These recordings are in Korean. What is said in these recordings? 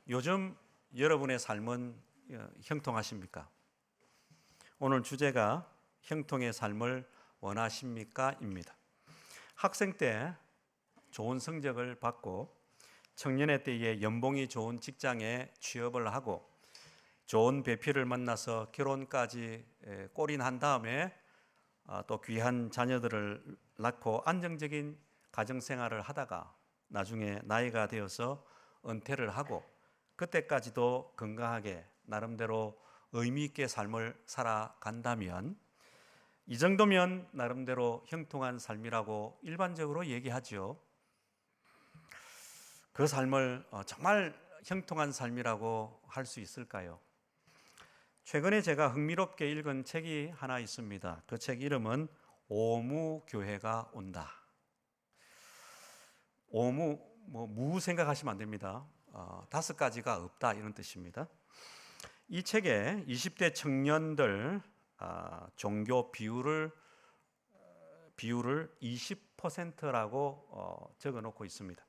요즘 여러분의 삶은 형통하십니까? 오늘 주제가 형통의 삶을 원하십니까? 입니다. 학생 때 좋은 성적을 받고 청년의 때에 연봉이 좋은 직장에 취업을 하고 좋은 배필을 만나서 결혼까지 골인한 다음에 또 귀한 자녀들을 낳고 안정적인 가정생활을 하다가 나중에 나이가 되어서 은퇴를 하고 그때까지도 건강하게 나름대로 의미 있게 삶을 살아간다면 이 정도면 나름대로 형통한 삶이라고 일반적으로 얘기하죠. 그 삶을 정말 형통한 삶이라고 할 수 있을까요? 최근에 제가 흥미롭게 읽은 책이 하나 있습니다. 그 책 이름은 오무교회가 온다. 무 생각하시면 안 됩니다. 5가지가 없다 이런 뜻입니다. 이 책에 20대 청년들 종교 비율을 20%라고 적어놓고 있습니다.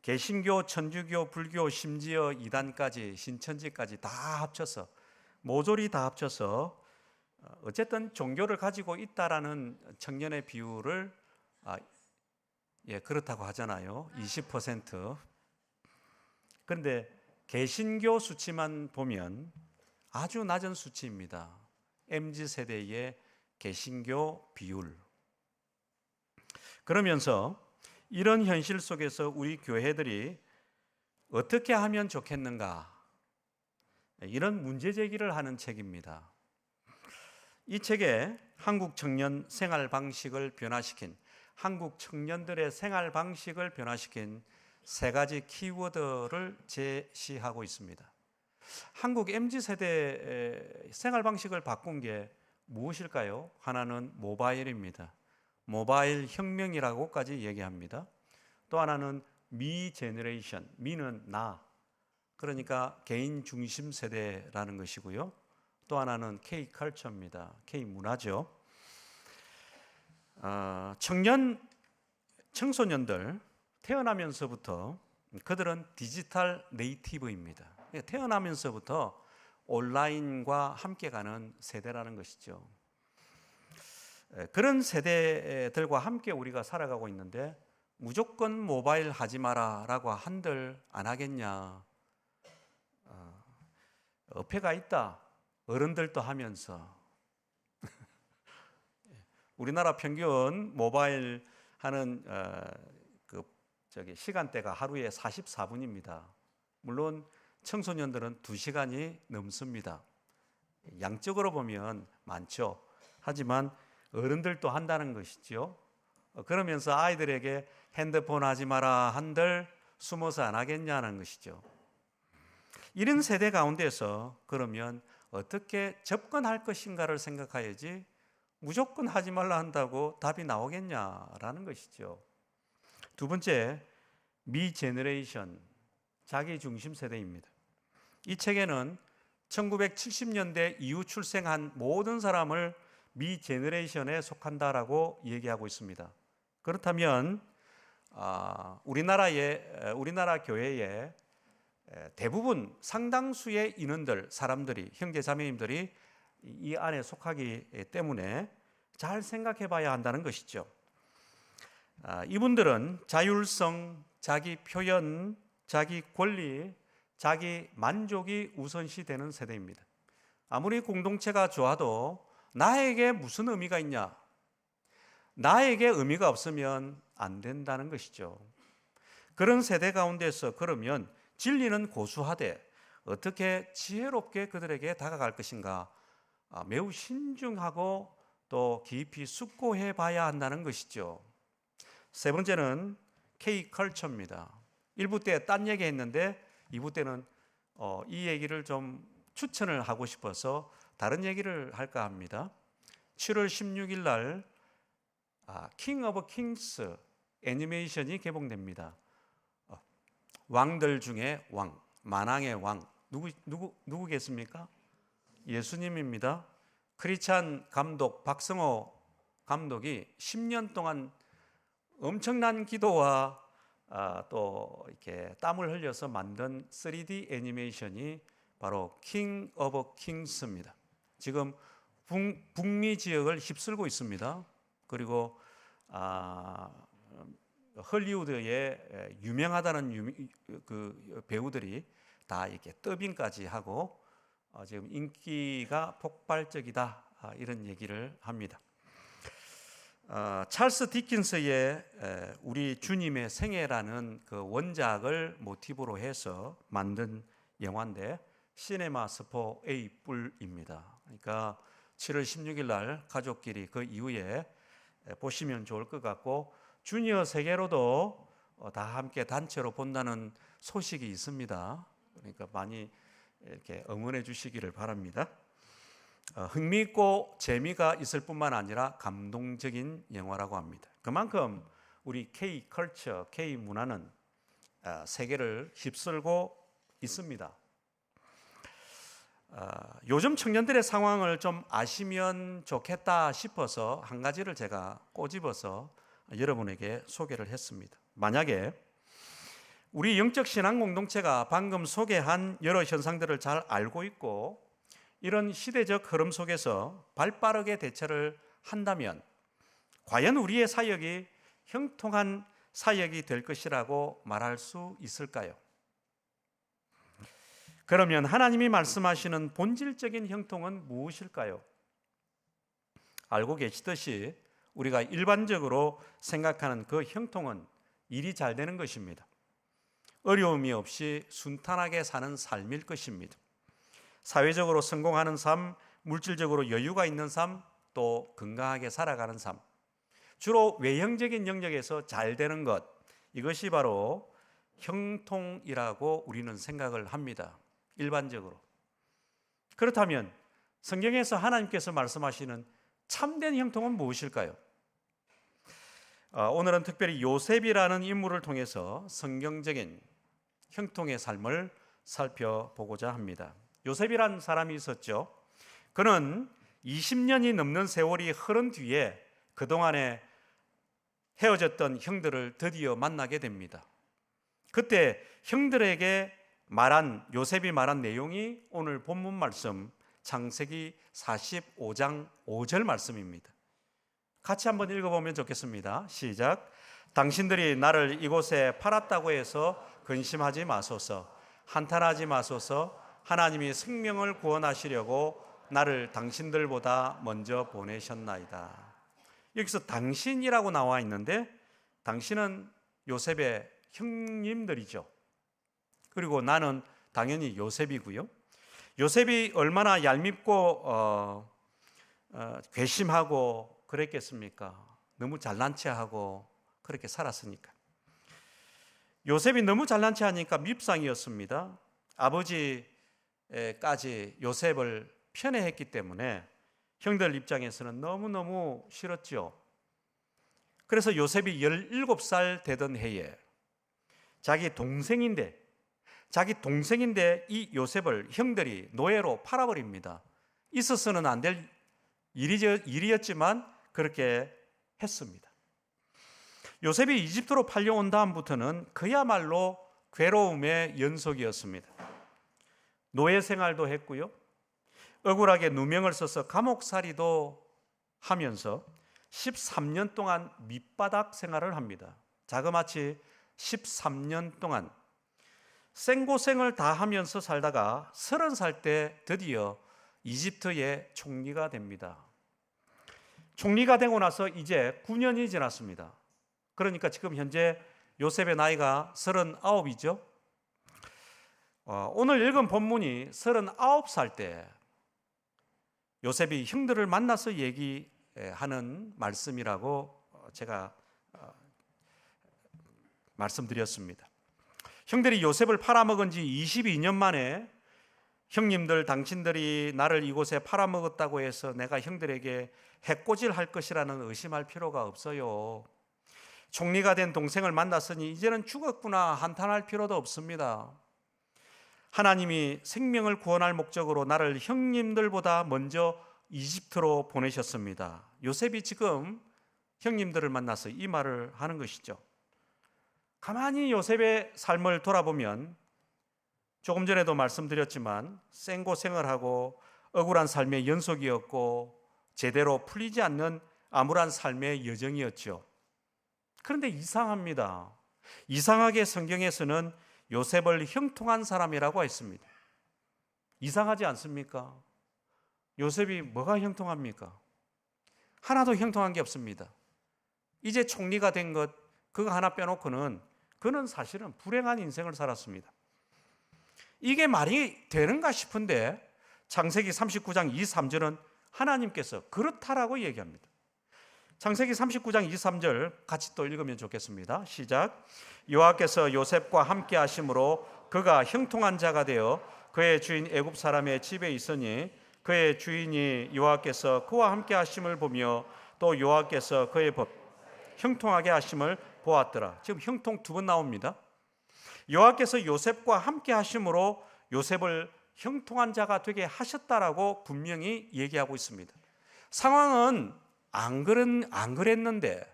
개신교, 천주교, 불교, 심지어 이단까지 신천지까지 다 합쳐서 모조리 다 합쳐서 어쨌든 종교를 가지고 있다라는 청년의 비율을 그렇다고 하잖아요. 20%. 그런데 개신교 수치만 보면 아주 낮은 수치입니다. MZ세대의 개신교 비율. 그러면서 이런 현실 속에서 우리 교회들이 어떻게 하면 좋겠는가? 이런 문제 제기를 하는 책입니다. 이 책에 한국 청년 생활 방식을 변화시킨 한국 청년들의 생활 방식을 변화시킨 3가지 키워드를 제시하고 있습니다. 한국 MZ세대의 생활 방식을 바꾼 게 무엇일까요? 하나는 모바일입니다. 모바일 혁명이라고까지 얘기합니다. 또 하나는 미 제너레이션, 미는 나, 그러니까 개인 중심 세대라는 것이고요. 또 하나는 K 컬처입니다. K 문화죠. 청소년들 태어나면서부터 그들은 디지털 네이티브입니다. 태어나면서부터 온라인과 함께 가는 세대라는 것이죠. 그런 세대들과 함께 우리가 살아가고 있는데 무조건 모바일 하지 마라라고 한들 안 하겠냐. 어폐가 있다. 어른들도 하면서. 우리나라 평균 모바일 하는 시간대가 하루에 44분입니다. 물론 청소년들은 2시간이 넘습니다. 양적으로 보면 많죠. 하지만 어른들도 한다는 것이죠. 그러면서 아이들에게 핸드폰 하지 마라 한들 숨어서 안 하겠냐는 것이죠. 이런 세대 가운데서 그러면 어떻게 접근할 것인가를 생각해야지 무조건 하지 말라 한다고 답이 나오겠냐라는 것이죠. 두 번째, 미 제너레이션, 자기 중심 세대입니다. 이 책에는 1970년대 이후 출생한 모든 사람을 미 제너레이션에 속한다라고 얘기하고 있습니다. 그렇다면 우리나라 교회에 대부분 상당수의 인원들, 사람들이, 형제 자매님들이 이 안에 속하기 때문에 잘 생각해 봐야 한다는 것이죠. 이분들은 자율성, 자기 표현, 자기 권리, 자기 만족이 우선시 되는 세대입니다. 아무리 공동체가 좋아도 나에게 무슨 의미가 있냐? 나에게 의미가 없으면 안 된다는 것이죠. 그런 세대 가운데서 그러면 진리는 고수하되 어떻게 지혜롭게 그들에게 다가갈 것인가? 매우 신중하고 또 깊이 숙고해 봐야 한다는 것이죠. 세 번째는 K 컬처입니다. 1부 때 딴 얘기 했는데 2부 때는 이 얘기를 좀 추천을 하고 싶어서 다른 얘기를 할까 합니다. 7월 16일 날 킹 오브 킹스 애니메이션이 개봉됩니다. 왕들 중에 왕, 만왕의 왕 누구겠습니까? 예수님입니다. 크리스찬 감독 박성호 감독이 10년 동안 엄청난 기도와 또 이렇게 땀을 흘려서 만든 3D 애니메이션이 바로 킹 오브 킹스입니다. 지금 북미 지역을 휩쓸고 있습니다. 그리고 헐리우드에 유명하다는 그 배우들이 다 이렇게 더빙까지 하고 지금 인기가 폭발적이다, 이런 얘기를 합니다. 찰스 디킨스의 우리 주님의 생애라는 그 원작을 모티브로 해서 만든 영화인데 시네마스포 A+입니다. 그러니까 7월 16일 날 가족끼리 그 이후에 보시면 좋을 것 같고, 주니어 세계로도 다 함께 단체로 본다는 소식이 있습니다. 그러니까 많이 이렇게 응원해 주시기를 바랍니다. 흥미있고 재미가 있을 뿐만 아니라 감동적인 영화라고 합니다. 그만큼 우리 K-컬처, K-문화는 세계를 휩쓸고 있습니다. 요즘 청년들의 상황을 좀 아시면 좋겠다 싶어서 한 가지를 제가 꼬집어서 여러분에게 소개를 했습니다. 만약에 우리 영적 신앙 공동체가 방금 소개한 여러 현상들을 잘 알고 있고 이런 시대적 흐름 속에서 발빠르게 대처를 한다면 과연 우리의 사역이 형통한 사역이 될 것이라고 말할 수 있을까요? 그러면 하나님이 말씀하시는 본질적인 형통은 무엇일까요? 알고 계시듯이 우리가 일반적으로 생각하는 그 형통은 일이 잘 되는 것입니다. 어려움이 없이 순탄하게 사는 삶일 것입니다. 사회적으로 성공하는 삶, 물질적으로 여유가 있는 삶, 또 건강하게 살아가는 삶. 주로 외형적인 영역에서 잘 되는 것, 이것이 바로 형통이라고 우리는 생각을 합니다. 일반적으로. 그렇다면 성경에서 하나님께서 말씀하시는 참된 형통은 무엇일까요? 오늘은 특별히 요셉이라는 인물을 통해서 성경적인 형통의 삶을 살펴보고자 합니다. 요셉이라는 사람이 있었죠. 그는 20년이 넘는 세월이 흐른 뒤에 그동안에 헤어졌던 형들을 드디어 만나게 됩니다. 그때 형들에게 요셉이 말한 내용이 오늘 본문 말씀 창세기 45장 5절 말씀입니다. 같이 한번 읽어보면 좋겠습니다. 시작. 당신들이 나를 이곳에 팔았다고 해서 근심하지 마소서. 한탄하지 마소서. 하나님이 생명을 구원하시려고 나를 당신들보다 먼저 보내셨나이다. 여기서 당신이라고 나와 있는데 당신은 요셉의 형님들이죠. 그리고 나는 당연히 요셉이고요. 요셉이 얼마나 얄밉고 괘씸하고 그랬겠습니까? 너무 잘난 체하고 그렇게 살았으니까. 요셉이 너무 잘난 체하니까 밉상이었습니다. 아버지까지 요셉을 편애했기 때문에 형들 입장에서는 너무너무 싫었죠. 그래서 요셉이 17살 되던 해에 자기 동생인데 이 요셉을 형들이 노예로 팔아버립니다. 있어서는 안 될 일이었지만 그렇게 했습니다. 요셉이 이집트로 팔려온 다음부터는 그야말로 괴로움의 연속이었습니다. 노예 생활도 했고요. 억울하게 누명을 써서 감옥살이도 하면서 13년 동안 밑바닥 생활을 합니다. 자그마치 13년 동안 생고생을 다 하면서 살다가 30살 때 드디어 이집트의 총리가 됩니다. 총리가 되고 나서 이제 9년이 지났습니다. 그러니까 지금 현재 요셉의 나이가 39이죠. 오늘 읽은 본문이 39살 때 요셉이 형들을 만나서 얘기하는 말씀이라고 제가 말씀드렸습니다. 형들이 요셉을 팔아먹은 지 22년 만에 형님들 당신들이 나를 이곳에 팔아먹었다고 해서 내가 형들에게 해코지할 것이라는 의심할 필요가 없어요. 총리가 된 동생을 만났으니 이제는 죽었구나 한탄할 필요도 없습니다. 하나님이 생명을 구원할 목적으로 나를 형님들보다 먼저 이집트로 보내셨습니다. 요셉이 지금 형님들을 만나서 이 말을 하는 것이죠. 가만히 요셉의 삶을 돌아보면 조금 전에도 말씀드렸지만 생고생을 하고 억울한 삶의 연속이었고 제대로 풀리지 않는 암울한 삶의 여정이었죠. 그런데 이상합니다. 이상하게 성경에서는 요셉을 형통한 사람이라고 했습니다. 이상하지 않습니까? 요셉이 뭐가 형통합니까? 하나도 형통한 게 없습니다. 이제 총리가 된 것, 그거 하나 빼놓고는 그는 사실은 불행한 인생을 살았습니다. 이게 말이 되는가 싶은데 창세기 39장 23절은 하나님께서 그렇다라고 얘기합니다. 창세기 39장 23절 같이 또 읽으면 좋겠습니다. 시작. 여호와께서 요셉과 함께 하심으로 그가 형통한 자가 되어 그의 주인 애굽 사람의 집에 있으니 그의 주인이 여호와께서 그와 함께 하심을 보며 또 여호와께서 그의 법 형통하게 하심을 보았더라. 지금 형통 두 번 나옵니다. 여호와께서 요셉과 함께 하심으로 요셉을 형통한 자가 되게 하셨다라고 분명히 얘기하고 있습니다. 상황은 안 그랬는데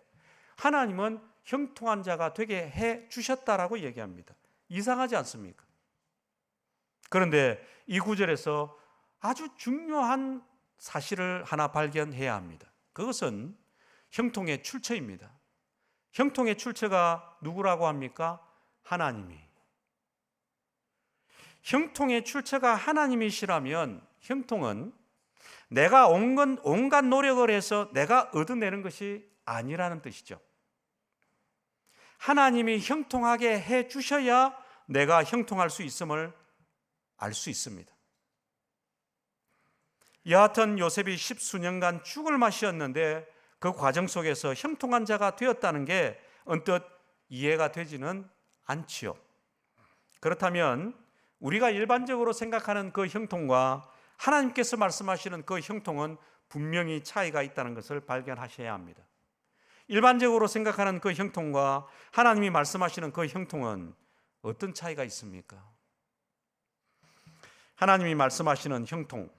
하나님은 형통한 자가 되게 해 주셨다라고 얘기합니다. 이상하지 않습니까? 그런데 이 구절에서 아주 중요한 사실을 하나 발견해야 합니다. 그것은 형통의 출처입니다. 형통의 출처가 누구라고 합니까? 하나님이. 형통의 출처가 하나님이시라면 형통은 내가 온갖 노력을 해서 내가 얻어내는 것이 아니라는 뜻이죠. 하나님이 형통하게 해 주셔야 내가 형통할 수 있음을 알 수 있습니다. 여하튼 요셉이 10수년간 죽을 맛이었는데 그 과정 속에서 형통한 자가 되었다는 게 언뜻 이해가 되지는 않지요. 그렇다면 우리가 일반적으로 생각하는 그 형통과 하나님께서 말씀하시는 그 형통은 분명히 차이가 있다는 것을 발견하셔야 합니다. 일반적으로 생각하는 그 형통과 하나님이 말씀하시는 그 형통은 어떤 차이가 있습니까? 하나님이 말씀하시는 형통,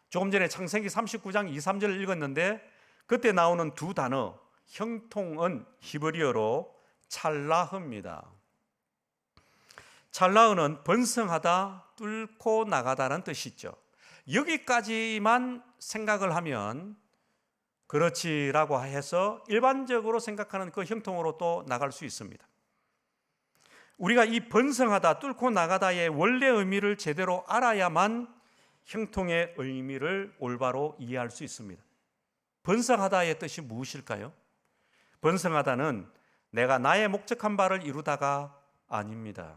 조금 전에 창세기 39장 2, 3절을 읽었는데 그때 나오는 두 단어, 형통은 히브리어로 찰라흐입니다. 찰라흐는 번성하다, 뚫고 나가다는 뜻이죠. 여기까지만 생각을 하면 그렇지라고 해서 일반적으로 생각하는 그 형통으로 또 나갈 수 있습니다. 우리가 이 번성하다, 뚫고 나가다의 원래 의미를 제대로 알아야만 형통의 의미를 올바로 이해할 수 있습니다. 번성하다의 뜻이 무엇일까요? 번성하다는 내가 나의 목적한 바를 이루다가 아닙니다.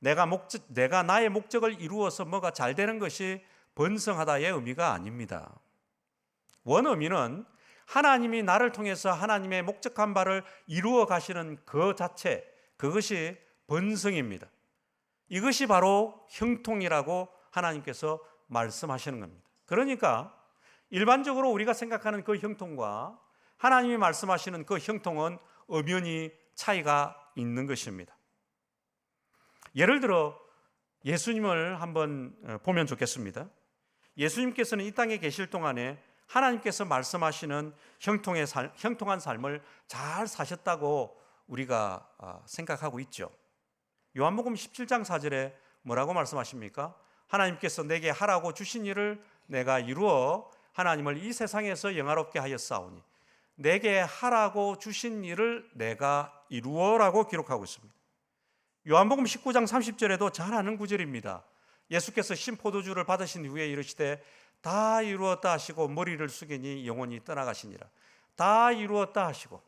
내가 나의 목적을 이루어서 뭐가 잘 되는 것이 번성하다의 의미가 아닙니다. 원의미는 하나님이 나를 통해서 하나님의 목적한 바를 이루어 가시는 그 자체, 그것이 번성입니다. 이것이 바로 형통이라고 하나님께서 말씀하시는 겁니다. 그러니까 일반적으로 우리가 생각하는 그 형통과 하나님이 말씀하시는 그 형통은 엄연히 차이가 있는 것입니다. 예를 들어 예수님을 한번 보면 좋겠습니다. 예수님께서는 이 땅에 계실 동안에 하나님께서 말씀하시는 형통한 삶을 잘 사셨다고 우리가 생각하고 있죠. 요한복음 17장 4절에 뭐라고 말씀하십니까? 하나님께서 내게 하라고 주신 일을 내가 이루어 하나님을 이 세상에서 영화롭게 하였사오니 내게 하라고 주신 일을 내가 이루어라고 기록하고 있습니다. 요한복음 19장 30절에도 잘 아는 구절입니다. 예수께서 신포도주를 받으신 후에 이르시되 다 이루었다 하시고 머리를 숙이니 영혼이 떠나가시니라. 다 이루었다 하시고.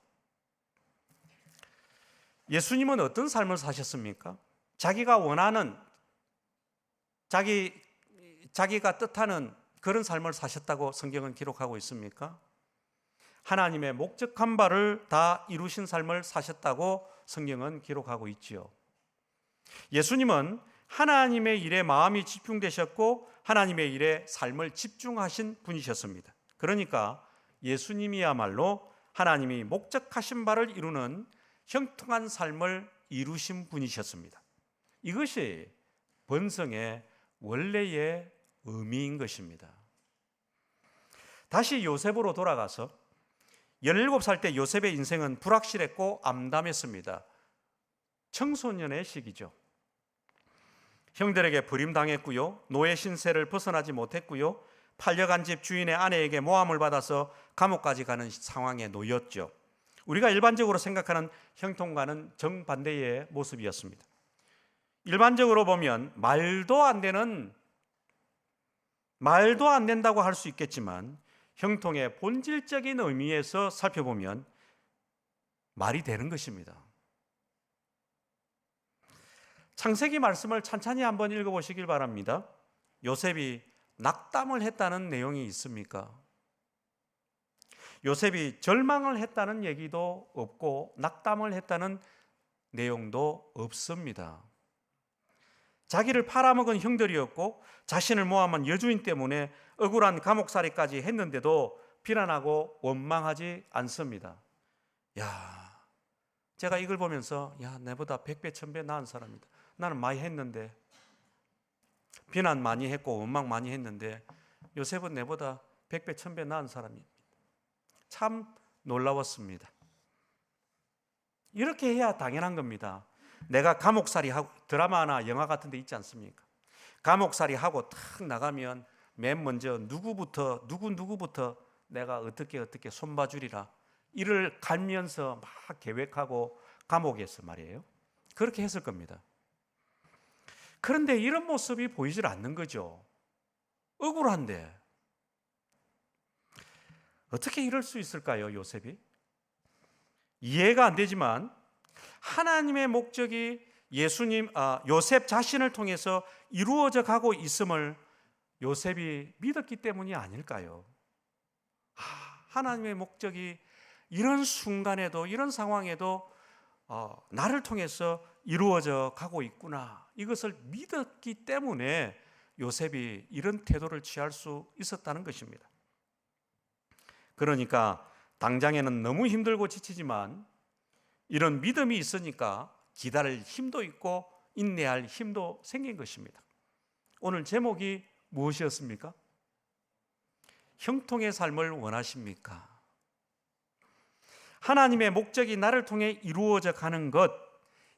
예수님은 어떤 삶을 사셨습니까? 자기가 원하는, 자기가 뜻하는 그런 삶을 사셨다고 성경은 기록하고 있습니까? 하나님의 목적한 바를 다 이루신 삶을 사셨다고 성경은 기록하고 있지요. 예수님은 하나님의 일에 마음이 집중되셨고 하나님의 일에 삶을 집중하신 분이셨습니다. 그러니까 예수님이야말로 하나님이 목적하신 바를 이루는 형통한 삶을 이루신 분이셨습니다. 이것이 번성의 원래의 의미인 것입니다. 다시 요셉으로 돌아가서 17살 때 요셉의 인생은 불확실했고 암담했습니다. 청소년의 시기죠. 형들에게 버림당했고요, 노예 신세를 벗어나지 못했고요, 팔려간 집 주인의 아내에게 모함을 받아서 감옥까지 가는 상황에 놓였죠. 우리가 일반적으로 생각하는 형통과는 정반대의 모습이었습니다. 일반적으로 보면 말도 안 된다고 할 수 있겠지만, 형통의 본질적인 의미에서 살펴보면 말이 되는 것입니다. 창세기 말씀을 찬찬히 한번 읽어보시길 바랍니다. 요셉이 낙담을 했다는 내용이 있습니까? 요셉이 절망을 했다는 얘기도 없고 낙담을 했다는 내용도 없습니다. 자기를 팔아먹은 형들이었고 자신을 모함한 여주인 때문에 억울한 감옥살이까지 했는데도 비난하고 원망하지 않습니다. 제가 이걸 보면서 내보다 100배 1000배 나은 사람이다. 나는 많이 했는데, 비난 많이 했고 원망 많이 했는데 요셉은 내보다 100배 1000배 나은 사람입니다. 참 놀라웠습니다. 이렇게 해야 당연한 겁니다. 내가 감옥살이 하고, 드라마나 영화 같은 데 있지 않습니까? 감옥살이 하고 탁 나가면 맨 먼저 누구부터 내가 어떻게 손봐주리라, 이를 갈면서 막 계획하고 감옥에서 말이에요. 그렇게 했을 겁니다. 그런데 이런 모습이 보이질 않는 거죠. 억울한데 어떻게 이럴 수 있을까요, 요셉이? 이해가 안 되지만 하나님의 목적이 요셉 자신을 통해서 이루어져 가고 있음을 요셉이 믿었기 때문이 아닐까요? 하나님의 목적이 이런 순간에도, 이런 상황에도 나를 통해서 이루어져 가고 있구나, 이것을 믿었기 때문에 요셉이 이런 태도를 취할 수 있었다는 것입니다. 그러니까 당장에는 너무 힘들고 지치지만 이런 믿음이 있으니까 기다릴 힘도 있고 인내할 힘도 생긴 것입니다. 오늘 제목이 무엇이었습니까? 형통의 삶을 원하십니까? 하나님의 목적이 나를 통해 이루어져 가는 것,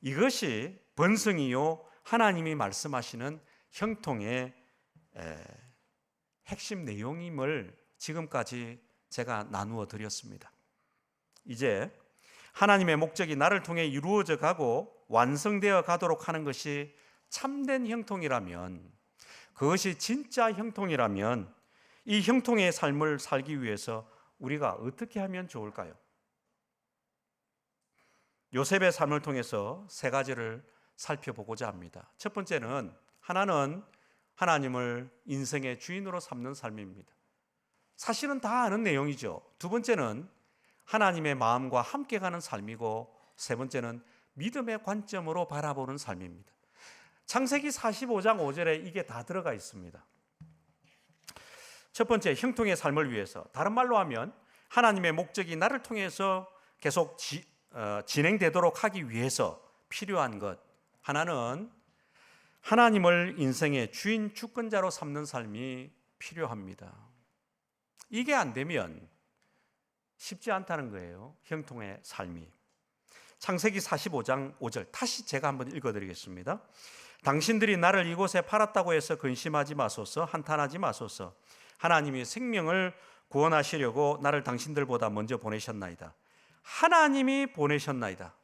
이것이 번성이요 하나님이 말씀하시는 형통의 핵심 내용임을 지금까지 제가 나누어 드렸습니다. 이제 하나님의 목적이 나를 통해 이루어져 가고 완성되어 가도록 하는 것이 참된 형통이라면, 그것이 진짜 형통이라면 이 형통의 삶을 살기 위해서 우리가 어떻게 하면 좋을까요? 요셉의 삶을 통해서 세 가지를 살펴보고자 합니다. 첫 번째는, 하나는 하나님을 인생의 주인으로 삼는 삶입니다. 사실은 다 아는 내용이죠. 두 번째는 하나님의 마음과 함께 가는 삶이고, 세 번째는 믿음의 관점으로 바라보는 삶입니다. 창세기 45장 5절에 이게 다 들어가 있습니다. 첫 번째, 형통의 삶을 위해서, 다른 말로 하면 하나님의 목적이 나를 통해서 계속 진행되도록 하기 위해서 필요한 것, 하나는 하나님을 인생의 주인 주권자로 삼는 삶이 필요합니다. 이게 안 되면 쉽지 않다는 거예요, 형통의 삶이. 창세기 45장 5절 다시 제가 한번 읽어드리겠습니다. 당신들이 나를 이곳에 팔았다고 해서 근심하지 마소서, 한탄하지 마소서. 하나님이 생명을 구원하시려고 나를 당신들보다 먼저 보내셨나이다. 하나님이 보내셨나이다.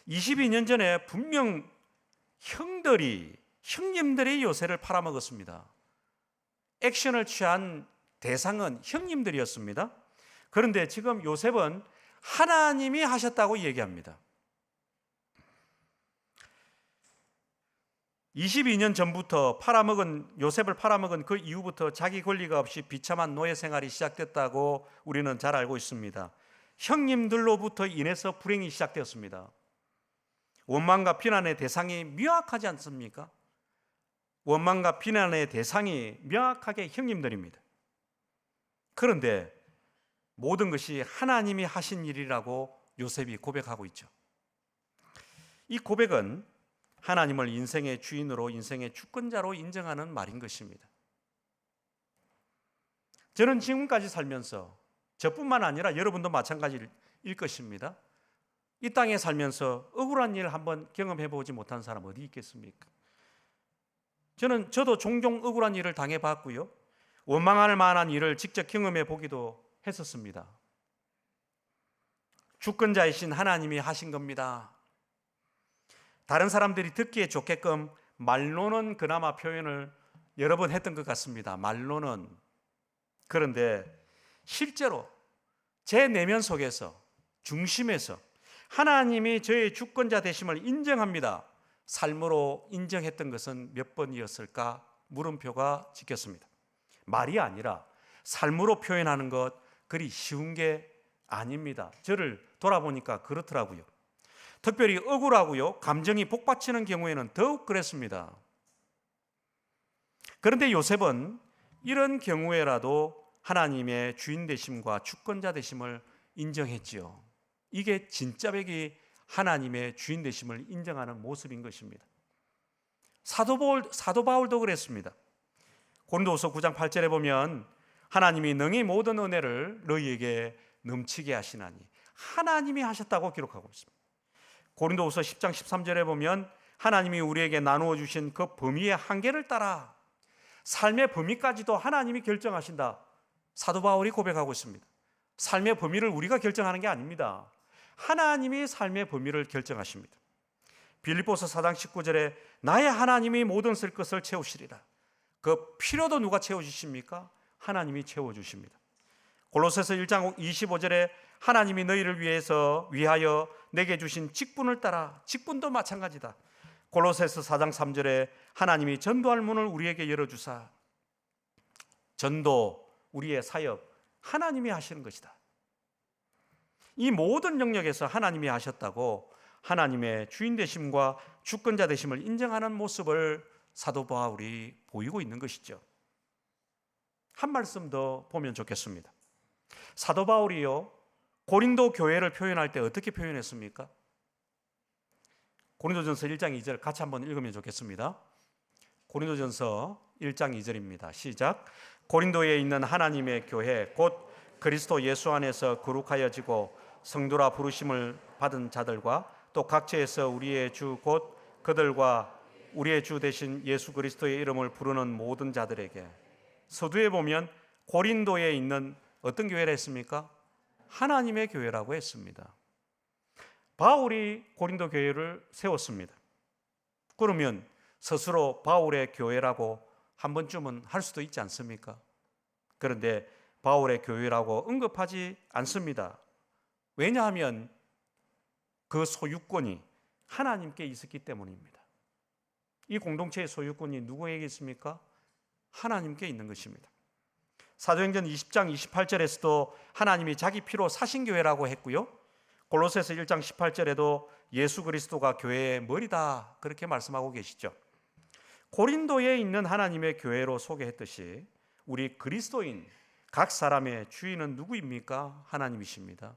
22년 전에 분명 형님들이 요셉을 팔아먹었습니다. 액션을 취한 대상은 형님들이었습니다. 그런데 지금 요셉은 하나님이 하셨다고 얘기합니다. 22년 전부터 요셉을 팔아먹은 그 이후부터 자기 권리가 없이 비참한 노예 생활이 시작됐다고 우리는 잘 알고 있습니다. 형님들로부터 인해서 불행이 시작되었습니다. 원망과 비난의 대상이 명확하지 않습니까? 원망과 비난의 대상이 명확하게 형님들입니다. 그런데 모든 것이 하나님이 하신 일이라고 요셉이 고백하고 있죠. 이 고백은 하나님을 인생의 주인으로, 인생의 주권자로 인정하는 말인 것입니다. 저는 지금까지 살면서 저뿐만 아니라 여러분도 마찬가지일 것입니다. 이 땅에 살면서 억울한 일 한번 경험해 보지 못한 사람 어디 있겠습니까? 저도 종종 억울한 일을 당해봤고요, 원망할 만한 일을 직접 경험해 보기도 했었습니다. 주권자이신 하나님이 하신 겁니다. 다른 사람들이 듣기에 좋게끔 말로는 그나마 표현을 여러 번 했던 것 같습니다. 말로는. 그런데 실제로 제 내면 속에서, 중심에서 하나님이 저의 주권자 되심을 인정합니다. 삶으로 인정했던 것은 몇 번이었을까? 물음표가 찍혔습니다. 말이 아니라 삶으로 표현하는 것 그리 쉬운 게 아닙니다. 저를 돌아보니까 그렇더라고요. 특별히 억울하고요, 감정이 복받치는 경우에는 더욱 그랬습니다. 그런데 요셉은 이런 경우에라도 하나님의 주인 되심과 주권자 되심을 인정했지요. 이게 진짜배기 하나님의 주인 되심을 인정하는 모습인 것입니다. 사도 바울도 그랬습니다. 고린도후서 9장 8절에 보면 하나님이 능히 모든 은혜를 너희에게 넘치게 하시나니, 하나님이 하셨다고 기록하고 있습니다. 고린도후서 10장 13절에 보면 하나님이 우리에게 나누어 주신 그 범위의 한계를 따라 삶의 범위까지도 하나님이 결정하신다. 사도 바울이 고백하고 있습니다. 삶의 범위를 우리가 결정하는 게 아닙니다. 하나님이 삶의 범위를 결정하십니다. 빌립보서 4장 19절에 나의 하나님이 모든 쓸 것을 채우시리라. 그 필요도 누가 채워주십니까? 하나님이 채워주십니다. 골로새서 1장 25절에 하나님이 너희를 위하여 내게 주신 직분을 따라, 직분도 마찬가지다. 골로새서 4장 3절에 하나님이 전도할 문을 우리에게 열어주사, 전도, 우리의 사역 하나님이 하시는 것이다. 이 모든 영역에서 하나님이 하셨다고 하나님의 주인 되심과 주권자 되심을 인정하는 모습을 사도 바울이 보이고 있는 것이죠. 한 말씀 더 보면 좋겠습니다. 사도 바울이요, 고린도 교회를 표현할 때 어떻게 표현했습니까? 고린도전서 1장 2절 같이 한번 읽으면 좋겠습니다. 고린도전서 1장 2절입니다. 시작. 고린도에 있는 하나님의 교회 곧 그리스도 예수 안에서 거룩하여지고 성도라 부르심을 받은 자들과 또 각처에서 우리의 주 곧 그들과 우리의 주 되신 예수 그리스도의 이름을 부르는 모든 자들에게. 서두에 보면 고린도에 있는 어떤 교회라 했습니까? 하나님의 교회라고 했습니다. 바울이 고린도 교회를 세웠습니다. 그러면 스스로 바울의 교회라고 한 번쯤은 할 수도 있지 않습니까? 그런데 바울의 교회라고 언급하지 않습니다. 왜냐하면 그 소유권이 하나님께 있었기 때문입니다. 이 공동체의 소유권이 누구에게 있습니까? 하나님께 있는 것입니다. 사도행전 20장 28절에서도 하나님이 자기 피로 사신 교회라고 했고요, 골로새서 1장 18절에도 예수 그리스도가 교회의 머리다 그렇게 말씀하고 계시죠. 고린도에 있는 하나님의 교회로 소개했듯이 우리 그리스도인 각 사람의 주인은 누구입니까? 하나님이십니다.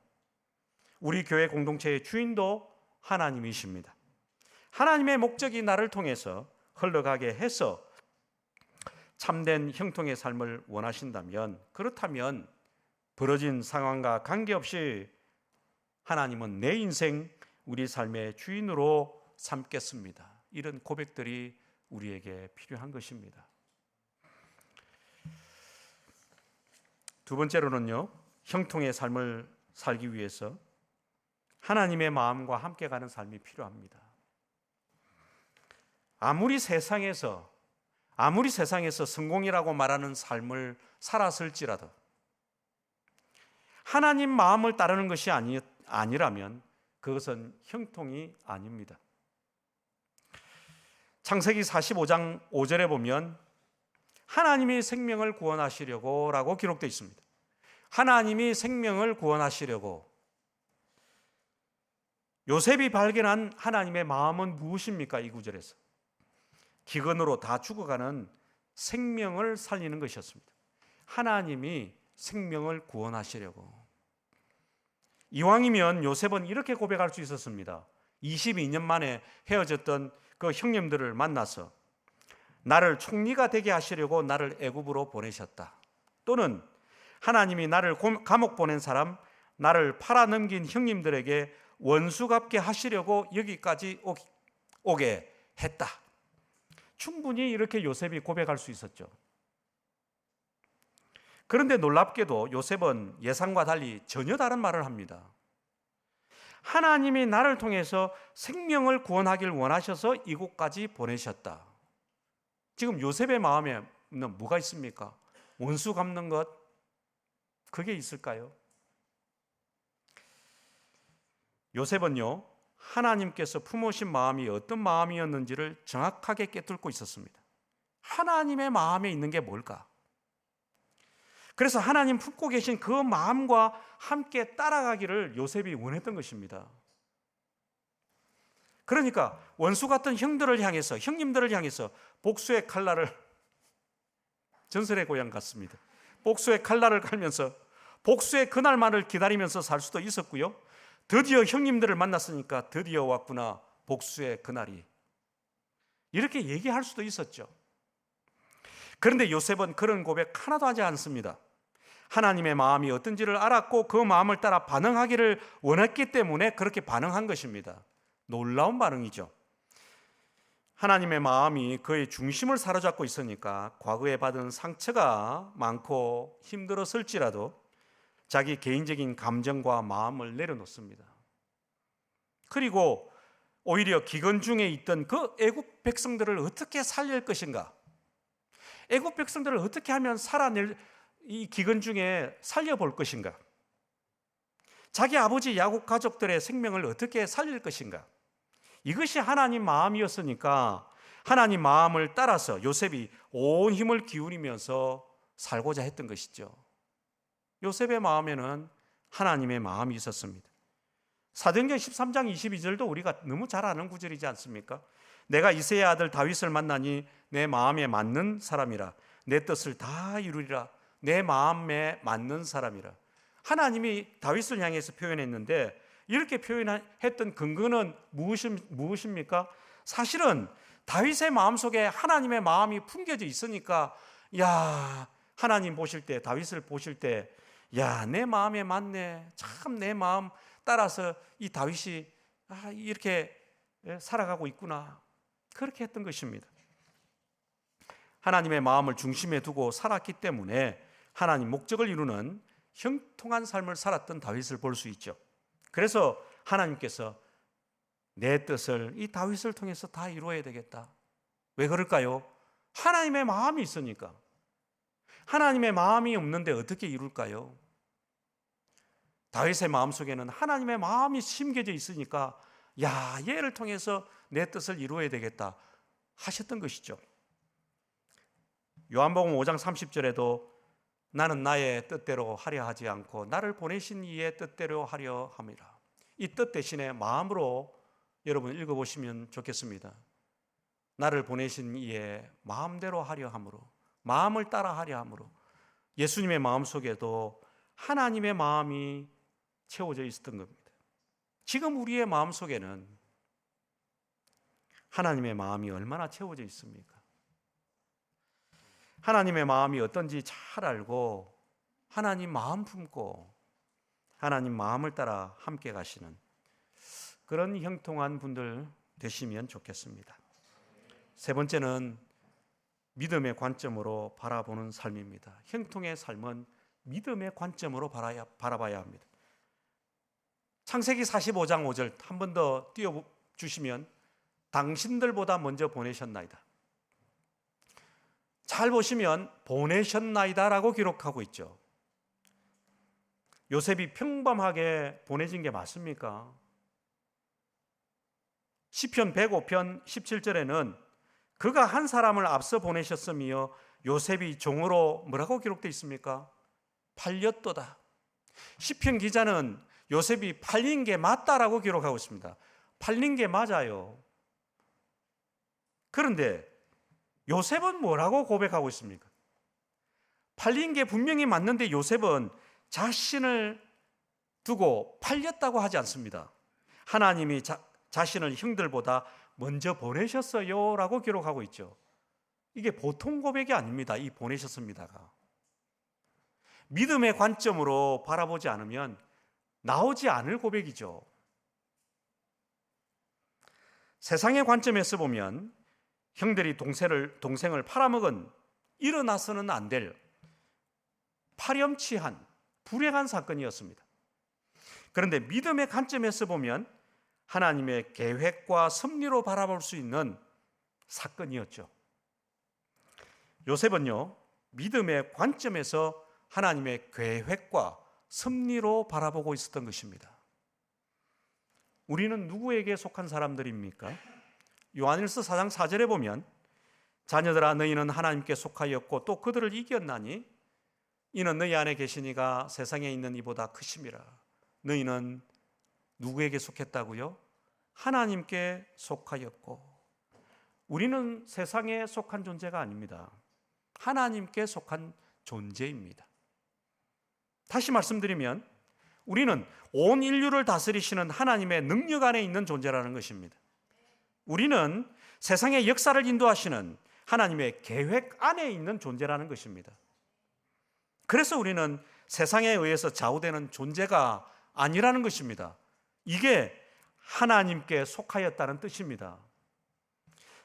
우리 교회 공동체의 주인도 하나님이십니다. 하나님의 목적이 나를 통해서 흘러가게 해서 참된 형통의 삶을 원하신다면, 그렇다면 벌어진 상황과 관계없이 하나님은 내 인생, 우리 삶의 주인으로 삼겠습니다. 이런 고백들이 우리에게 필요한 것입니다. 두 번째로는요, 형통의 삶을 살기 위해서 하나님의 마음과 함께 가는 삶이 필요합니다. 아무리 세상에서 성공이라고 말하는 삶을 살았을지라도 하나님 마음을 따르는 것이 아니라면 그것은 형통이 아닙니다. 창세기 45장 5절에 보면 하나님이 생명을 구원하시려고 라고 기록되어 있습니다. 하나님이 생명을 구원하시려고. 요셉이 발견한 하나님의 마음은 무엇입니까? 이 구절에서 기근으로 다 죽어가는 생명을 살리는 것이었습니다. 하나님이 생명을 구원하시려고. 이왕이면 요셉은 이렇게 고백할 수 있었습니다. 22년 만에 헤어졌던 그 형님들을 만나서 나를 총리가 되게 하시려고 나를 애굽으로 보내셨다. 또는 하나님이 나를 감옥 보낸 사람, 나를 팔아넘긴 형님들에게 원수 갚게 하시려고 여기까지 오게 했다. 충분히 이렇게 요셉이 고백할 수 있었죠. 그런데 놀랍게도 요셉은 예상과 달리 전혀 다른 말을 합니다. 하나님이 나를 통해서 생명을 구원하길 원하셔서 이곳까지 보내셨다. 지금 요셉의 마음에는 뭐가 있습니까? 원수 갚는 것, 그게 있을까요? 요셉은요, 하나님께서 품으신 마음이 어떤 마음이었는지를 정확하게 꿰뚫고 있었습니다. 하나님의 마음에 있는 게 뭘까? 그래서 하나님 품고 계신 그 마음과 함께 따라가기를 요셉이 원했던 것입니다. 그러니까 원수 같은 형님들을 향해서 복수의 칼날을, 전설의 고향 같습니다. 복수의 칼날을 갈면서 복수의 그날만을 기다리면서 살 수도 있었고요. 드디어 형님들을 만났으니까 드디어 왔구나, 복수의 그날이. 이렇게 얘기할 수도 있었죠. 그런데 요셉은 그런 고백 하나도 하지 않습니다. 하나님의 마음이 어떤지를 알았고 그 마음을 따라 반응하기를 원했기 때문에 그렇게 반응한 것입니다. 놀라운 반응이죠. 하나님의 마음이 그의 중심을 사로잡고 있으니까 과거에 받은 상처가 많고 힘들었을지라도 자기 개인적인 감정과 마음을 내려놓습니다. 그리고 오히려 기근 중에 있던 그 애국 백성들을 어떻게 살릴 것인가, 애국 백성들을 어떻게 하면 살아낼, 이 기근 중에 살려볼 것인가, 자기 아버지 야곱 가족들의 생명을 어떻게 살릴 것인가, 이것이 하나님 마음이었으니까 하나님 마음을 따라서 요셉이 온 힘을 기울이면서 살고자 했던 것이죠. 요셉의 마음에는 하나님의 마음이 있었습니다. 사도행전 13장 22절도 우리가 너무 잘 아는 구절이지 않습니까? 내가 이새의 아들 다윗을 만나니 내 마음에 맞는 사람이라, 내 뜻을 다 이루리라, 내 마음에 맞는 사람이라. 하나님이 다윗을 향해서 표현했는데 이렇게 표현했던 근거는 무엇입니까? 사실은 다윗의 마음속에 하나님의 마음이 품겨져 있으니까, 야, 하나님 보실 때, 다윗을 보실 때, 야, 내 마음에 맞네, 참 내 마음 따라서 이 다윗이 이렇게 살아가고 있구나, 그렇게 했던 것입니다. 하나님의 마음을 중심에 두고 살았기 때문에 하나님 목적을 이루는 형통한 삶을 살았던 다윗을 볼 수 있죠. 그래서 하나님께서 내 뜻을 이 다윗을 통해서 다 이루어야 되겠다. 왜 그럴까요? 하나님의 마음이 있으니까. 하나님의 마음이 없는데 어떻게 이룰까요? 다윗의 마음속에는 하나님의 마음이 심겨져 있으니까, 야, 얘를 통해서 내 뜻을 이루어야 되겠다 하셨던 것이죠. 요한복음 5장 30절에도 나는 나의 뜻대로 하려 하지 않고 나를 보내신 이의 뜻대로 하려 함이라. 이 뜻 대신에 마음으로 여러분 읽어보시면 좋겠습니다. 나를 보내신 이의 마음대로 하려 함으로, 마음을 따라 하려 함으로. 예수님의 마음속에도 하나님의 마음이 채워져 있었던 겁니다. 지금 우리의 마음속에는 하나님의 마음이 얼마나 채워져 있습니까? 하나님의 마음이 어떤지 잘 알고 하나님 마음 품고 하나님 마음을 따라 함께 가시는 그런 형통한 분들 되시면 좋겠습니다. 세 번째는 믿음의 관점으로 바라보는 삶입니다. 형통의 삶은 믿음의 관점으로 바라봐야 합니다. 창세기 45장 5절 한 번 더 띄워주시면, 당신들보다 먼저 보내셨나이다. 잘 보시면 보내셨나이다 라고 기록하고 있죠. 요셉이 평범하게 보내진 게 맞습니까? 시편 105편 17절에는 그가 한 사람을 앞서 보내셨으며 요셉이 종으로 뭐라고 기록되어 있습니까? 팔렸도다. 시편 기자는 요셉이 팔린 게 맞다라고 기록하고 있습니다. 팔린 게 맞아요. 그런데 요셉은 뭐라고 고백하고 있습니까? 팔린 게 분명히 맞는데 요셉은 자신을 두고 팔렸다고 하지 않습니다. 하나님이 자신을 형들보다 먼저 보내셨어요 라고 기록하고 있죠. 이게 보통 고백이 아닙니다. 이 보내셨습니다가 믿음의 관점으로 바라보지 않으면 나오지 않을 고백이죠. 세상의 관점에서 보면 형들이 동생을 팔아먹은 일어나서는 안 될 파렴치한 불행한 사건이었습니다. 그런데 믿음의 관점에서 보면 하나님의 계획과 섭리로 바라볼 수 있는 사건이었죠. 요셉은요, 믿음의 관점에서 하나님의 계획과 섭리로 바라보고 있었던 것입니다. 우리는 누구에게 속한 사람들입니까? 요한일서 4장 4절에 보면 자녀들아 너희는 하나님께 속하였고 또 그들을 이겼나니 이는 너희 안에 계시니가 세상에 있는 이보다 크심이라. 너희는 누구에게 속했다고요? 하나님께 속하였고. 우리는 세상에 속한 존재가 아닙니다. 하나님께 속한 존재입니다. 다시 말씀드리면 우리는 온 인류를 다스리시는 하나님의 능력 안에 있는 존재라는 것입니다. 우리는 세상의 역사를 인도하시는 하나님의 계획 안에 있는 존재라는 것입니다. 그래서 우리는 세상에 의해서 좌우되는 존재가 아니라는 것입니다. 이게 하나님께 속하였다는 뜻입니다.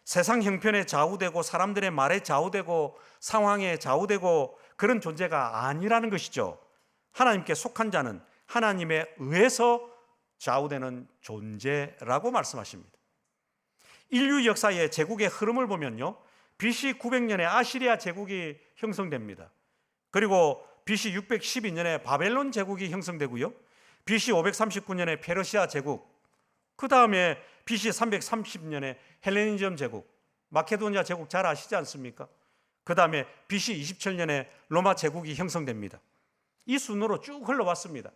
세상 형편에 좌우되고 사람들의 말에 좌우되고 상황에 좌우되고 그런 존재가 아니라는 것이죠. 하나님께 속한 자는 하나님에 의해서 좌우되는 존재라고 말씀하십니다. 인류 역사의 제국의 흐름을 보면요, BC 900년에 아시리아 제국이 형성됩니다. 그리고 BC 612년에 바벨론 제국이 형성되고요, BC 539년에 페르시아 제국, 그 다음에 BC 330년에 헬레니즘 제국, 마케도니아 제국 잘 아시지 않습니까? 그 다음에 BC 27년에 로마 제국이 형성됩니다. 이 순으로 쭉 흘러왔습니다.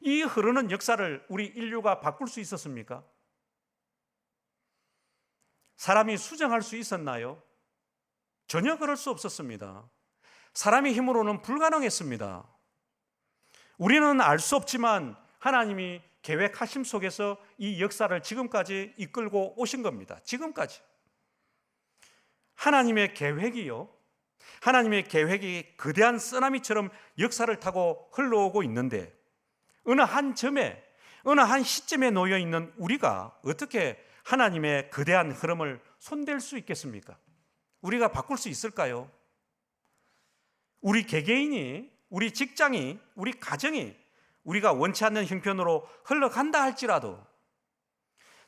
이 흐르는 역사를 우리 인류가 바꿀 수 있었습니까? 사람이 수정할 수 있었나요? 전혀 그럴 수 없었습니다. 사람의 힘으로는 불가능했습니다. 우리는 알 수 없지만 하나님이 계획하심 속에서 이 역사를 지금까지 이끌고 오신 겁니다. 지금까지. 하나님의 계획이요, 하나님의 계획이 거대한 쓰나미처럼 역사를 타고 흘러오고 있는데 어느 한 점에, 어느 한 시점에 놓여 있는 우리가 어떻게 하나님의 거대한 흐름을 손댈 수 있겠습니까? 우리가 바꿀 수 있을까요? 우리 개개인이, 우리 직장이, 우리 가정이 우리가 원치 않는 형편으로 흘러간다 할지라도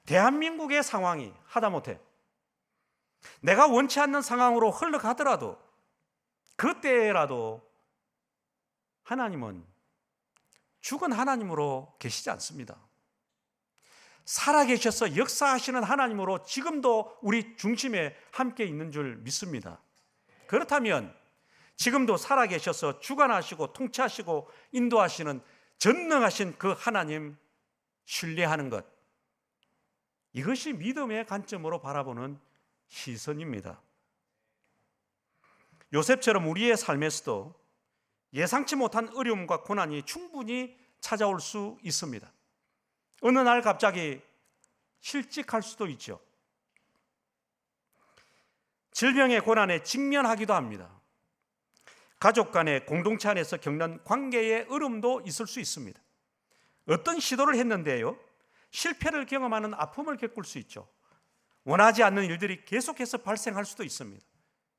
대한민국의 상황이 하다못해 내가 원치 않는 상황으로 흘러가더라도 그때라도 하나님은 죽은 하나님으로 계시지 않습니다. 살아계셔서 역사하시는 하나님으로 지금도 우리 중심에 함께 있는 줄 믿습니다. 그렇다면 지금도 살아계셔서 주관하시고 통치하시고 인도하시는 전능하신 그 하나님 신뢰하는 것, 이것이 믿음의 관점으로 바라보는 시선입니다. 요셉처럼 우리의 삶에서도 예상치 못한 어려움과 고난이 충분히 찾아올 수 있습니다. 어느 날 갑자기 실직할 수도 있죠. 질병의 고난에 직면하기도 합니다. 가족 간의 공동체 안에서 겪는 관계의 어려움도 있을 수 있습니다. 어떤 시도를 했는데요, 실패를 경험하는 아픔을 겪을 수 있죠. 원하지 않는 일들이 계속해서 발생할 수도 있습니다.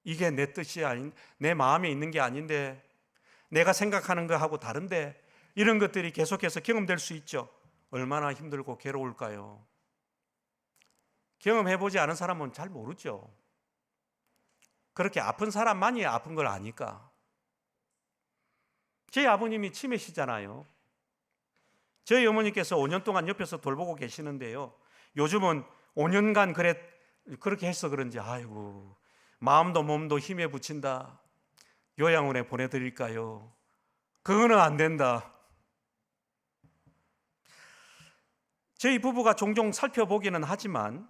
이게 내 뜻이 아닌, 내 마음에 있는 게 아닌데, 내가 생각하는 거하고 다른데, 이런 것들이 계속해서 경험될 수 있죠. 얼마나 힘들고 괴로울까요? 경험해보지 않은 사람은 잘 모르죠. 그렇게 아픈 사람만이 아픈 걸 아니까. 제 아버님이 치매시잖아요. 저희 어머니께서 5년 동안 옆에서 돌보고 계시는데요, 요즘은 5년간 그렇게 해서 그런지 아이고 마음도 몸도 힘에 부친다, 요양원에 보내드릴까요? 그거는 안 된다. 저희 부부가 종종 살펴보기는 하지만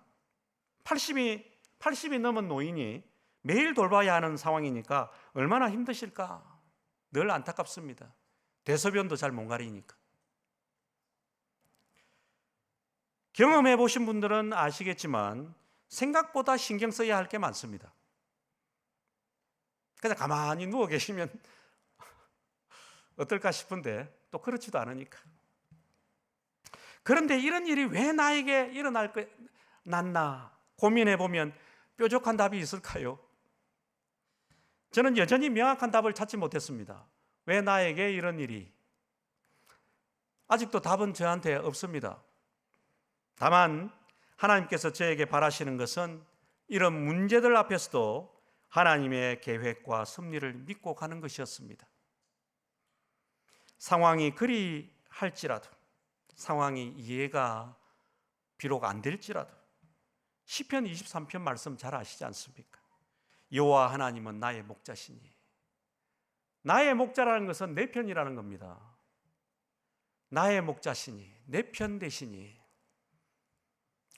80이 넘은 노인이 매일 돌봐야 하는 상황이니까 얼마나 힘드실까 늘 안타깝습니다. 대소변도 잘 못 가리니까. 경험해 보신 분들은 아시겠지만 생각보다 신경 써야 할 게 많습니다. 그냥 가만히 누워 계시면 어떨까 싶은데 또 그렇지도 않으니까. 그런데 이런 일이 왜 나에게 났나 고민해 보면 뾰족한 답이 있을까요? 저는 여전히 명확한 답을 찾지 못했습니다. 왜 나에게 이런 일이? 아직도 답은 저한테 없습니다. 다만 하나님께서 저에게 바라시는 것은 이런 문제들 앞에서도 하나님의 계획과 섭리를 믿고 가는 것이었습니다. 상황이 그리 할지라도, 상황이 이해가 비록 안 될지라도, 시편 23편 말씀 잘 아시지 않습니까? 여호와 하나님은 나의 목자시니. 나의 목자라는 것은 내 편이라는 겁니다. 나의 목자시니, 내 편 되시니.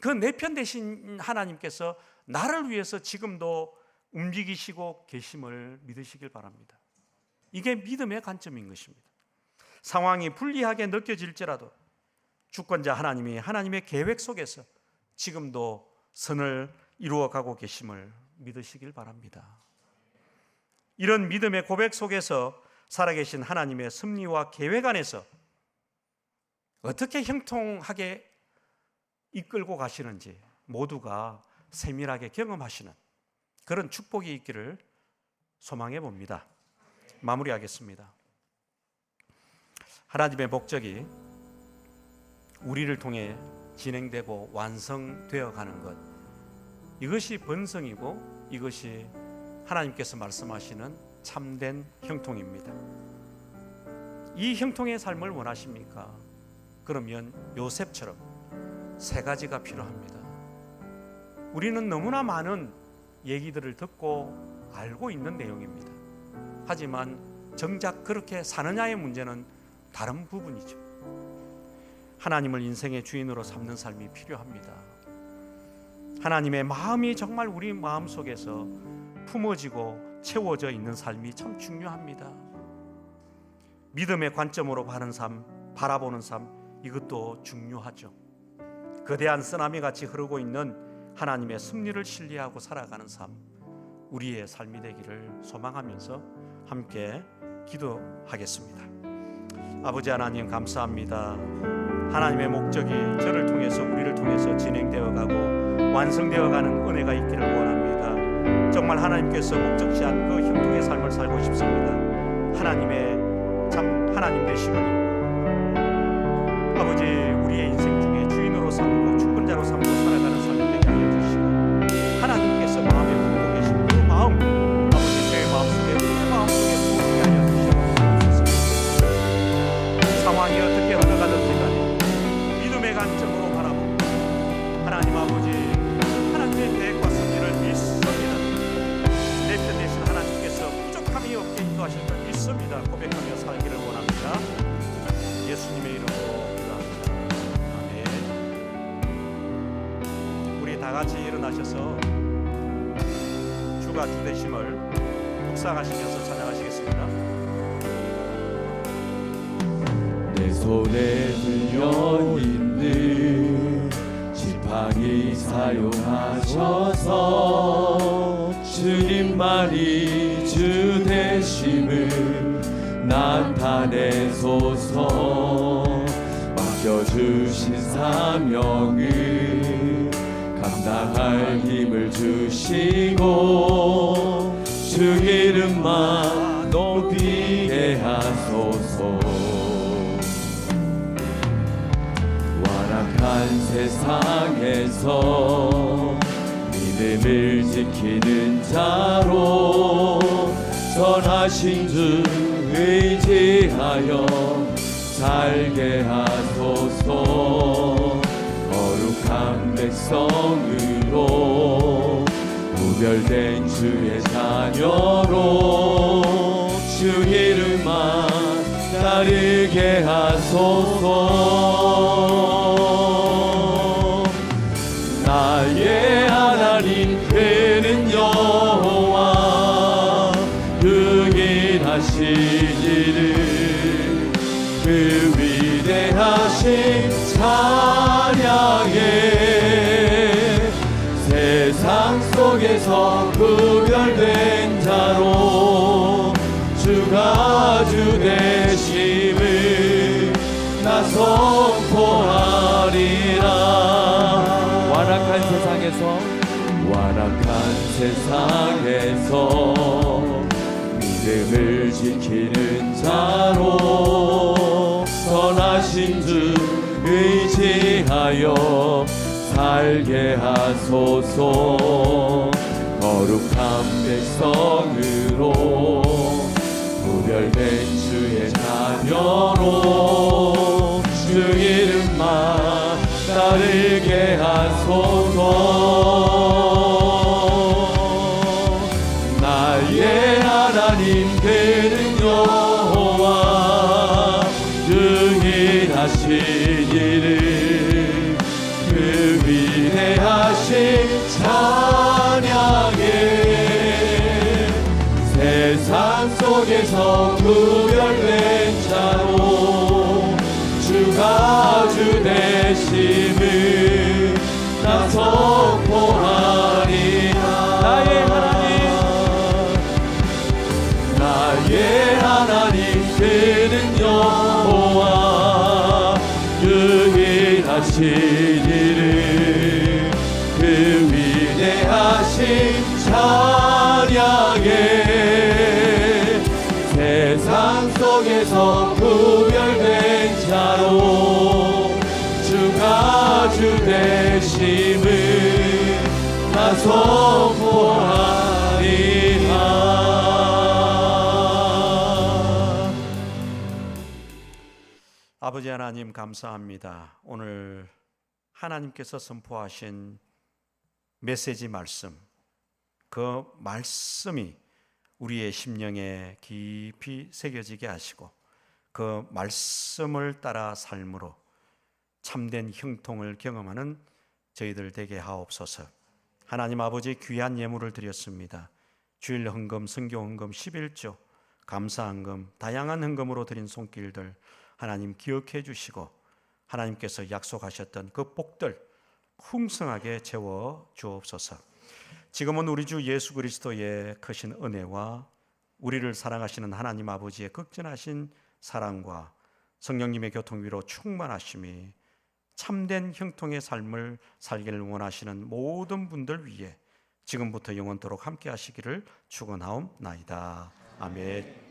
그 내 편 되신 하나님께서 나를 위해서 지금도 움직이시고 계심을 믿으시길 바랍니다. 이게 믿음의 관점인 것입니다. 상황이 불리하게 느껴질지라도 주권자 하나님이 하나님의 계획 속에서 지금도 선을 이루어가고 계심을 믿으시길 바랍니다. 이런 믿음의 고백 속에서 살아계신 하나님의 섭리와 계획 안에서 어떻게 형통하게 이끌고 가시는지 모두가 세밀하게 경험하시는 그런 축복이 있기를 소망해 봅니다. 마무리하겠습니다. 하나님의 목적이 우리를 통해 진행되고 완성되어 가는 것, 이것이 번성이고 이것이 하나님께서 말씀하시는 참된 형통입니다. 이 형통의 삶을 원하십니까? 그러면 요셉처럼 세 가지가 필요합니다. 우리는 너무나 많은 얘기들을 듣고 알고 있는 내용입니다. 하지만 정작 그렇게 사느냐의 문제는 다른 부분이죠. 하나님을 인생의 주인으로 삼는 삶이 필요합니다. 하나님의 마음이 정말 우리 마음속에서 품어지고 채워져 있는 삶이 참 중요합니다. 믿음의 관점으로 바라보는 삶, 이것도 중요하죠. 거대한 쓰나미 같이 흐르고 있는 하나님의 섭리를 신뢰하고 살아가는 삶, 우리의 삶이 되기를 소망하면서 함께 기도하겠습니다. 아버지 하나님, 감사합니다. 하나님의 목적이 저를 통해서, 우리를 통해서 진행되어 가고 완성되어 가는 은혜가 있기를 원합니다. 정말 하나님께서 목적지한 그 형통의 삶을 살고 싶습니다. 하나님의 참 하나님 되심을 아버지 우리의 인생 중에 주인으로 삼고 주권자로 삼고 살아가는 삶이 되게 하여 주시고, 하나님께서 마음에 품고 계신 그 마음, 아버지 제 마음속에, 우리의 마음속에 부어지게 하여 주시옵소서. 상황이 어떻게 흘러가든지 간에 믿음의 관점으로 바라보고 하나님 아버지 하나님의 계획과 섭리를 믿습니다. 내 편 되신 하나님께서 부족함이 없게 인도하실 줄 믿습니다. 고백하며 살기를 원합니다. 예수님의 이름으로 다 같이 일어나셔서 주가 주 되심을 묵상하시면서 찬양하시겠습니다. 내 손에 들려있는 지팡이 사용하셔서 주님만이 주 되심을 나타내소서. 맡겨주신 사명을 감당할 힘을 주시고 주 이름만 높이게 하소서. 완악한 세상에서 믿음을 지키는 자로 선하신 주 의지하여 살게 하소서. 거룩한 백성으로 구별된 주의 자녀로 주 이름만 따르게 하소서. 나의 하나님 그는 여호와 유일하시니를 그 위대하신 찬양에 세상 속에서 구별된 자로 주가 주 되시 선포하리라. 완악한 세상에서 믿음을 지키는 자로 선하신 주 의지하여 살게 하소서. 거룩한 백성으로 구별된 주의 자녀로 주 이름만 따르게 하소서. 나의 하나님 그는 여호와 유일하신 이름 그 위대하신 찬양해. 세상 속에서 구별된 자로 주가 주 되심을 나 선포하리라. 나의 하나님 그는 여호와 유일하신 이름 그 위대하신 찬양해. 세상 속에서 구별된 자로 주가 주 되심을 나 선포하리라. 아버지 하나님 감사합니다. 오늘 하나님께서 선포하신 메시지 말씀, 그 말씀이 우리의 심령에 깊이 새겨지게 하시고 그 말씀을 따라 삶으로 참된 형통을 경험하는 저희들 되게 하옵소서. 하나님 아버지 귀한 예물을 드렸습니다. 주일 헌금, 선교 헌금, 11조, 감사 헌금, 다양한 헌금으로 드린 손길들 하나님 기억해 주시고 하나님께서 약속하셨던 그 복들 풍성하게 채워 주옵소서. 지금은 우리 주 예수 그리스도의 크신 은혜와 우리를 사랑하시는 하나님 아버지의 극진하신 사랑과 성령님의 교통위로 충만하심이 참된 형통의 삶을 살기를 원하시는 모든 분들 위해 지금부터 영원토록 함께 하시기를 축원하옵나이다. 아멘.